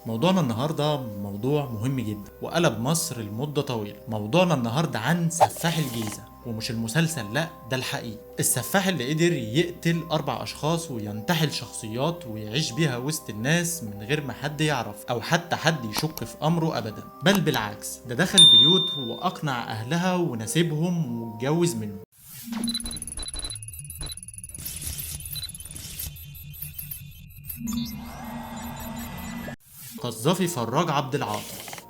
موضوعنا النهاردة موضوع مهم جدا وقلب مصر لمدة طويلة. موضوعنا النهاردة عن سفاح الجيزة، ومش المسلسل، لا ده الحقيقي. السفاح اللي قدر يقتل 4 أشخاص وينتحل شخصيات ويعيش بيها وسط الناس من غير ما حد يعرف أو حتى حد يشك في أمره أبدا، بل بالعكس ده دخل بيوت وأقنع أهلها ونسيبهم واتجوز منهم. قذافي فراج عبد العاطي،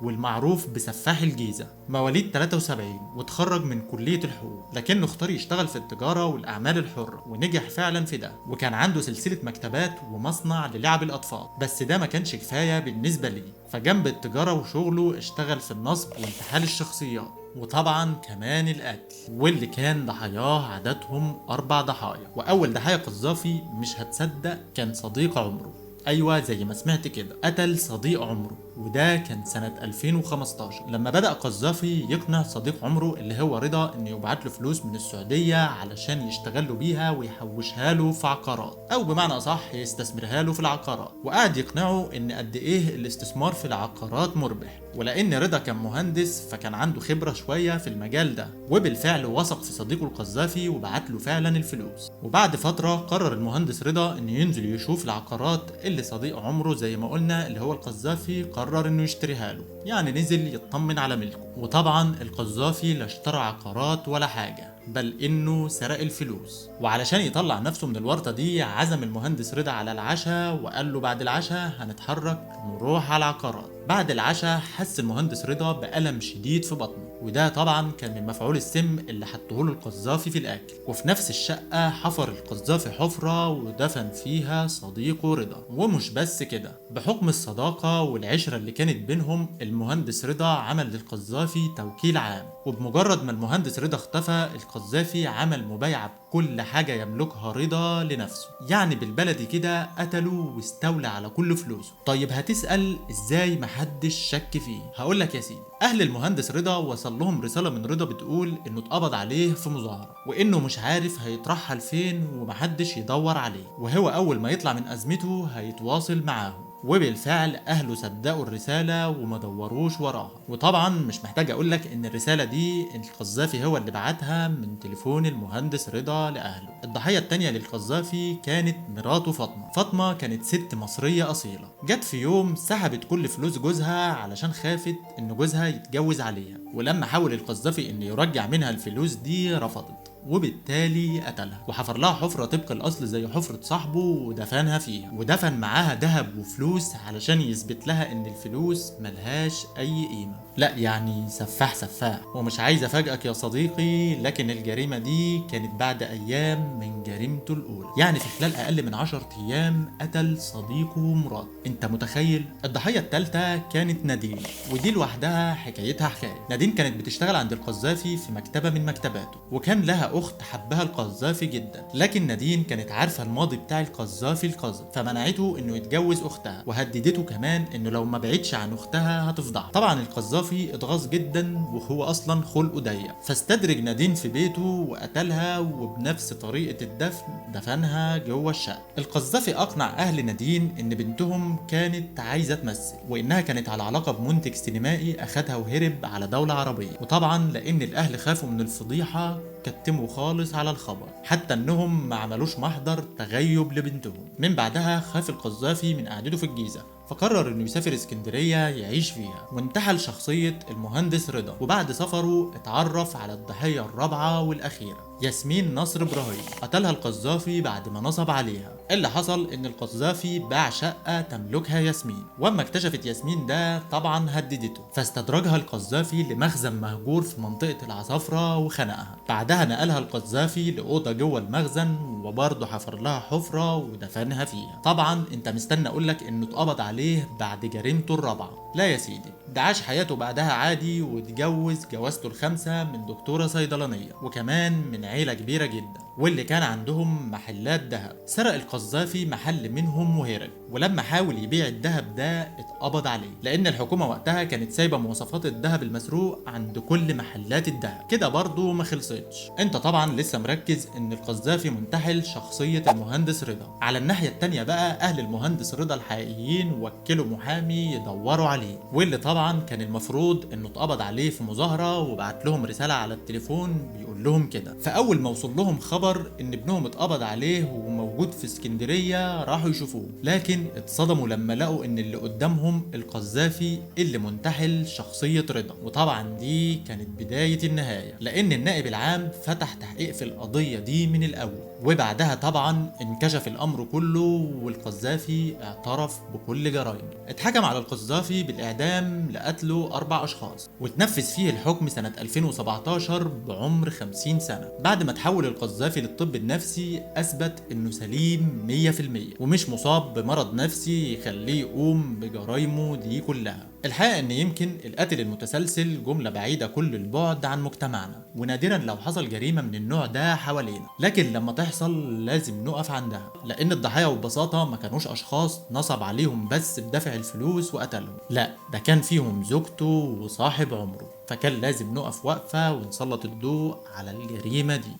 والمعروف بسفاح الجيزة، مواليد 73 وتخرج من كلية الحقوق، لكنه اختار يشتغل في التجارة والأعمال الحرة ونجح فعلا في ده، وكان عنده سلسلة مكتبات ومصنع للعب الأطفال. بس ده ما كانش كفاية بالنسبة ليه، فجنب التجارة وشغله اشتغل في النصب وانتحال الشخصيات، وطبعا كمان القتل، واللي كان ضحاياه عددهم 4 ضحايا. وأول ضحية قذافي مش هتصدق كان صديق عمره. ايوه زي ما سمعت كده، قتل صديق عمره، وده كان سنة 2015 لما بدأ قذافي يقنع صديق عمره اللي هو رضا انه يبعت له فلوس من السعودية علشان يشتغل له بيها ويحوشها له في عقارات، او بمعنى اصح يستثمرها له في العقارات. وقعد يقنعه ان قد ايه الاستثمار في العقارات مربح، ولان رضا كان مهندس فكان عنده خبرة شوية في المجال ده، وبالفعل وثق في صديقه القذافي وبعت له فعلا الفلوس. وبعد فترة قرر المهندس رضا انه ينزل يشوف العقارات اللي صديق عمره زي ما قلنا اللي هو القذافي قرر انه يشتريها له، يعني نزل يطمن على ملكه. وطبعا القذافي لا اشترى عقارات ولا حاجة، بل انه سرق الفلوس. وعلشان يطلع نفسه من الورطة دي عزم المهندس رضا على العشاء وقال له بعد العشاء هنتحرك نروح على العقارات. بعد العشاء حس المهندس رضا بألم شديد في بطنه، وده طبعا كان من مفعول السم اللي حطه له القذافي في الاكل. وفي نفس الشقة حفر القذافي حفرة ودفن فيها صديقه رضا. ومش بس كده، بحكم الصداقة والعشرة اللي كانت بينهم المهندس رضا عمل للقذافي توكيل عام. وبمجرد ما المهندس رضا اختفى القذافي عمل مبايعة بكل حاجة يملكها رضا لنفسه، يعني بالبلدي كده قتله واستولى على كل فلوسه. طيب هتسأل ازاي محدش شك فيه؟ هقولك يا سيدي، اهل المهندس رضا وصل لهم رسالة من رضا بتقول انه اتقبض عليه في مظاهرة، وانه مش عارف هيترحل فين ومحدش يدور عليه، وهو اول ما يطلع من ازمته هيتواصل معاهم. وبالفعل اهله صدقوا الرساله وما دوروش وراها. وطبعا مش محتاج اقولك ان الرساله دي القذافي هو اللي بعتها من تليفون المهندس رضا لاهله. الضحيه التانيه للقذافي كانت مراته فاطمه. فاطمه كانت ست مصريه اصيله، جت في يوم سحبت كل فلوس جوزها علشان خافت ان جوزها يتجوز عليها، ولما حاول القذافي ان يرجع منها الفلوس دي رفضت، وبالتالي قتلها وحفر لها حفرة طبق الأصل زي حفرة صاحبه ودفنها فيها، ودفن معاها ذهب وفلوس علشان يثبت لها إن الفلوس ملهاش أي قيمة. لا يعني سفاح سفاح. ومش عايز أفاجئك يا صديقي، لكن الجريمة دي كانت بعد أيام من جريمته الأولى، يعني في خلال أقل من 10 أيام قتل صديقه ومراته. أنت متخيل؟ الضحية الثالثة كانت نادين، ودي لوحدها حكايتها حكاية. نادين كانت بتشتغل عند القذافي في مكتبة من مكتباته، وكان لها اخت حبها القذافي جدا، لكن نادين كانت عارفه الماضي بتاع القذافي القذر، فمنعته انه يتجوز اختها، وهددته كمان انه لو ما بعدش عن اختها هتفضحه. طبعا القذافي اتغاظ جدا وهو اصلا خلقه ضيق، فاستدرج نادين في بيته وقتلها، وبنفس طريقه الدفن دفنها جوه الشقه. القذافي اقنع اهل نادين ان بنتهم كانت عايزه تمثل، وانها كانت على علاقه بمنتج سينمائي اخدها وهرب على دوله عربيه. وطبعا لان الاهل خافوا من الفضيحه كتموا خالص على الخبر، حتى انهم ما عملوش محضر تغيب لبنتهم. من بعدها خاف القذافي من قعدته في الجيزه، فقرر انه يسافر اسكندريه يعيش فيها، وانتحل شخصيه المهندس رضا. وبعد سفره اتعرف على الضحيه الرابعه والاخيره، ياسمين نصر ابراهيم. قتلها القذافي بعد ما نصب عليها. اللي حصل ان القذافي باع شقه تملكها ياسمين، واما اكتشفت ياسمين ده طبعا هددته، فاستدرجها القذافي لمخزن مهجور في منطقه العصافره وخنقها. بعدها نقلها القذافي لاوضه جوه المخزن، وبرضه حفر لها حفره ودفنها فيها. طبعا انت مستني اقول لك انه اتقبض عليه بعد جريمته الرابعه؟ لا يا سيدي، ده عاش حياته بعدها عادي واتجوز جوازته الخامسه من دكتوره صيدلانيه، وكمان من عيله كبيره جدا، واللي كان عندهم محلات ذهب. سرق القذافي محل منهم وهرب، ولما حاول يبيع الذهب ده اتقبض عليه، لان الحكومه وقتها كانت سايبه مواصفات الذهب المسروق عند كل محلات الذهب. كده برضه ما خلصتش، انت طبعا لسه مركز ان القذافي منتحل شخصيه المهندس رضا. على الناحيه التانيه بقى اهل المهندس رضا الحقيقيين ووكلوا محامي يدوروا عليه، واللي طبعا كان المفروض انه اتقبض عليه في مظاهرة، وبعت لهم رسالة على التليفون بيقول لهم كده. فاول ما وصل لهم خبر ان ابنهم اتقبض عليه وموجود في اسكندرية راحوا يشوفوه، لكن اتصدموا لما لقوا ان اللي قدامهم القذافي اللي منتحل شخصية رضا. وطبعا دي كانت بداية النهاية، لان النائب العام فتح تحقيق في القضية دي من الاول، وبعدها طبعا انكشف الامر كله والقذافي اعترف بكل جرائمه. اتحكم على القذافي بالاعدام لقتله 4 اشخاص، وتنفذ فيه الحكم سنة 2017 بعمر 50 سنة. بعد ما تحول القذافي للطب النفسي اثبت انه سليم 100% ومش مصاب بمرض نفسي يخليه يقوم بجرائمه دي كلها. الحقيقة ان يمكن القتل المتسلسل جملة بعيدة كل البعد عن مجتمعنا، ونادرا لو حصل جريمة من النوع ده حوالينا، لكن لما تحصل لازم نقف عندها، لان الضحايا ببساطة ما كانوش اشخاص نصب عليهم بس بدفع الفلوس وقتلهم، لا ده كان فيهم زوجته وصاحب عمره، فكان لازم نقف وقفة ونسلط الضوء على الجريمة دي.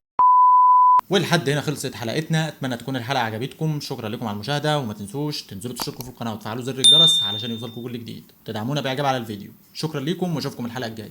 ولحد هنا خلصت حلقتنا، اتمنى تكون الحلقه عجبتكم. شكرا لكم على المشاهده، وما تنسوش تنزلوا تشتركوا في القناه وتفعلوا زر الجرس علشان يوصلكم كل جديد، تدعمونا باعجاب على الفيديو. شكرا لكم واشوفكم الحلقه الجايه.